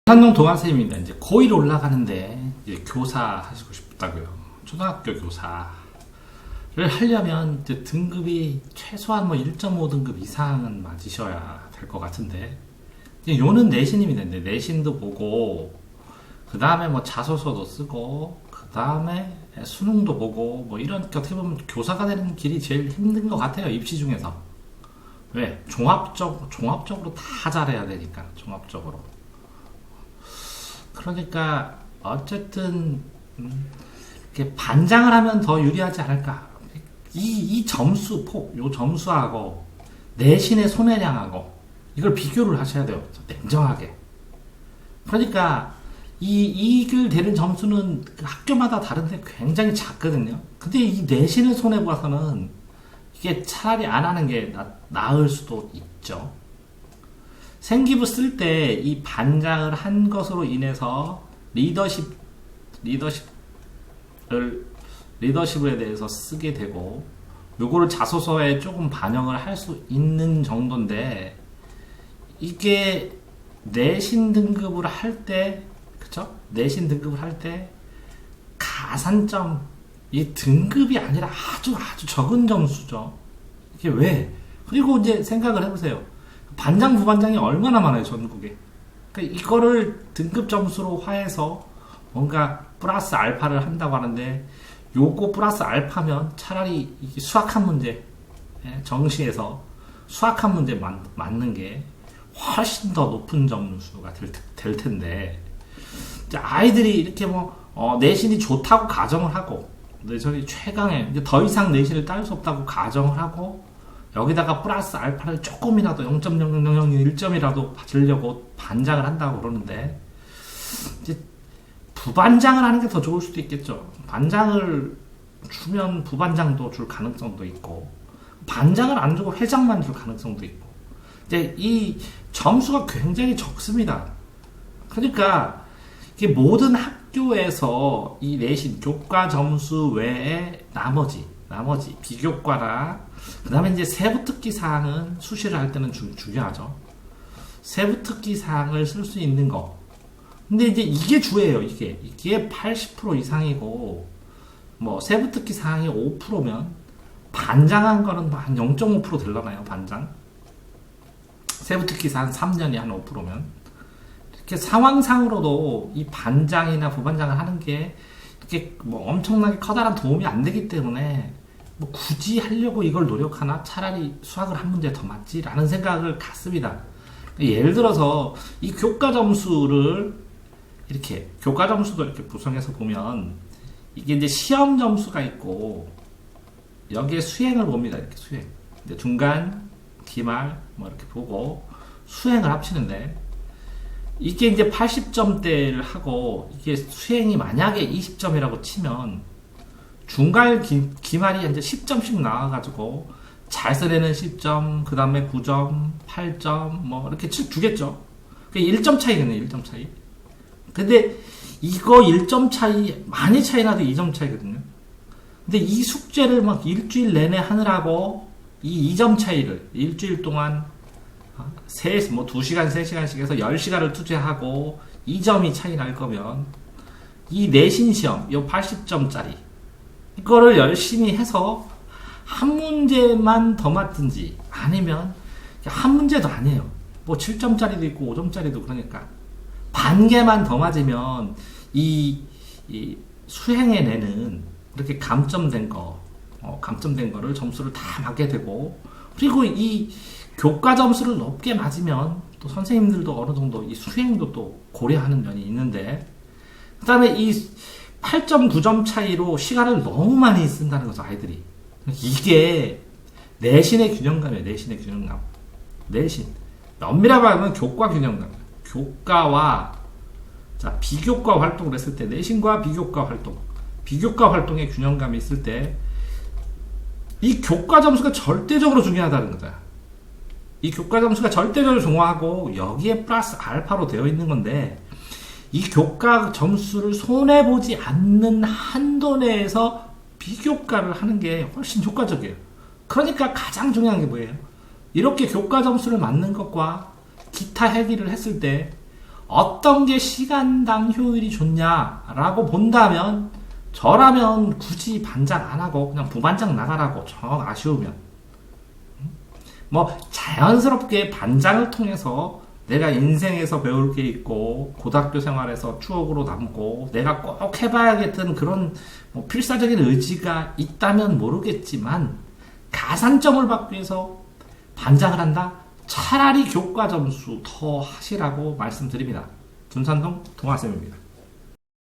한동 동아쌤입니다. 이제 고1 올라가는데 이제 교사 하시고 싶다고요. 초등학교 교사를 하려면 이제 등급이 최소한 뭐 1.5등급 이상은 맞으셔야 될 것 같은데, 이제 요는 내신입니다. 이제 내신도 보고, 그 다음에 뭐 자소서도 쓰고, 그 다음에 수능도 보고, 뭐 이런, 어떻게 보면 교사가 되는 길이 제일 힘든 것 같아요. 입시 중에서. 왜? 종합적으로 다 잘해야 되니까, 종합적으로. 그러니까 어쨌든 이렇게 반장을 하면 더 유리하지 않을까. 이 점수 폭, 요 점수하고 내신의 손해량하고 이걸 비교를 하셔야 돼요. 냉정하게. 그러니까 이길 되는 점수는 학교마다 다른데 굉장히 작거든요. 근데 이 내신을 손해 봐서는 이게 차라리 안 하는 게 나을 수도 있죠. 생기부 쓸 때 이 반장을 한 것으로 인해서 리더십에 대해서 쓰게 되고, 요거를 자소서에 조금 반영을 할 수 있는 정도인데, 이게 내신 등급을 할 때, 그쵸? 내신 등급을 할 때 가산점, 이 등급이 아니라 아주 적은 점수죠. 이게 왜? 그리고 이제 생각을 해보세요. 반장, 부반장이 얼마나 많아요, 전국에. 그러니까 이거를 등급 점수로 화해서 뭔가 플러스 알파를 한다고 하는데, 요거 플러스 알파면 차라리 수학한 문제, 정시에서 수학한 문제 맞는 게 훨씬 더 높은 점수가 될 텐데, 이제 아이들이 이렇게 내신이 좋다고 가정을 하고, 내신이 최강의, 이제 더 이상 내신을 따를 수 없다고 가정을 하고, 여기다가 플러스 알파를 조금이라도 0.0001 1점이라도 받으려고 반장을 한다고 그러는데, 이제 부반장을 하는 게 더 좋을 수도 있겠죠. 반장을 주면 부반장도 줄 가능성도 있고, 반장을 안 주고 회장만 줄 가능성도 있고, 이제 이 점수가 굉장히 적습니다. 그러니까 이게 모든 학교에서 이 내신 교과 점수 외에 나머지 비교과나, 그 다음에 이제 세부특기 사항은 수시를 할 때는 중요하죠. 세부특기 사항을 쓸 수 있는 거. 근데 이제 이게 주예요. 이게 80% 이상이고, 뭐 세부특기 사항이 5%면 반장한 거는 한 0.5% 되려나요? 반장. 세부특기 사항 3년이 한 5%면 이렇게 상황상으로도 이 반장이나 부반장을 하는 게 이렇게 뭐 엄청나게 커다란 도움이 안 되기 때문에, 뭐 굳이 하려고 이걸 노력하나? 차라리 수학을 한 문제 더 맞지라는 생각을 갖습니다. 예를 들어서 이 교과 점수도 이렇게 구성해서 보면, 이게 이제 시험 점수가 있고, 여기에 수행을 봅니다. 이렇게 수행. 이제 중간, 기말 뭐 이렇게 보고 수행을 합치는데, 이게 이제 80점대를 하고, 이게 수행이 만약에 20점이라고 치면 중간 기말이 이제 10점씩 나와가지고 잘 써내는 10점, 그 다음에 9점, 8점 뭐 이렇게 주겠죠. 그게 1점 차이겠네요. 1점 차이. 근데 이거 1점 차이, 많이 차이 나도 2점 차이거든요. 근데 이 숙제를 막 일주일 내내 하느라고 이 2점 차이를 일주일 동안 2시간, 3시간씩 해서 10시간을 투자하고 2점이 차이 날 거면, 이 내신 시험, 이 80점짜리, 이거를 열심히 해서 한 문제만 더 맞든지, 아니면 한 문제도 아니에요. 뭐 7점짜리도 있고 5점짜리도, 그러니까 반 개만 더 맞으면 이 수행에 내는 이렇게 감점된 거를 점수를 다 맞게 되고, 그리고 이 교과 점수를 높게 맞으면 또 선생님들도 어느 정도 이 수행도 또 고려하는 면이 있는데, 그 다음에 이 8점, 9점 차이로 시간을 너무 많이 쓴다는 거죠, 아이들이. 이게 내신의 균형감이에요, 내신의 균형감. 내신. 엄밀하게 말하면 교과 균형감. 교과와, 비교과 활동을 했을 때, 내신과 비교과 활동의 균형감이 있을 때, 이 교과 점수가 절대적으로 중요하다는 거죠. 이 교과 점수가 절대적으로 중요하고, 여기에 플러스 알파로 되어 있는 건데, 이 교과 점수를 손해보지 않는 한도 내에서 비교과를 하는 게 훨씬 효과적이에요. 그러니까 가장 중요한 게 뭐예요? 이렇게 교과 점수를 맞는 것과 기타 해기를 했을 때 어떤 게 시간당 효율이 좋냐라고 본다면 저라면 굳이 반장 안 하고 그냥 부반장 나가라고 정 아쉬우면 뭐 자연스럽게 반장을 통해서 내가 인생에서 배울 게 있고 고등학교 생활에서 추억으로 남고 내가 꼭 해봐야겠던 그런 뭐 필사적인 의지가 있다면 모르겠지만 가산점을 받기 위해서 반장을 한다? 차라리 교과 점수 더 하시라고 말씀드립니다. 준산동 동아쌤입니다.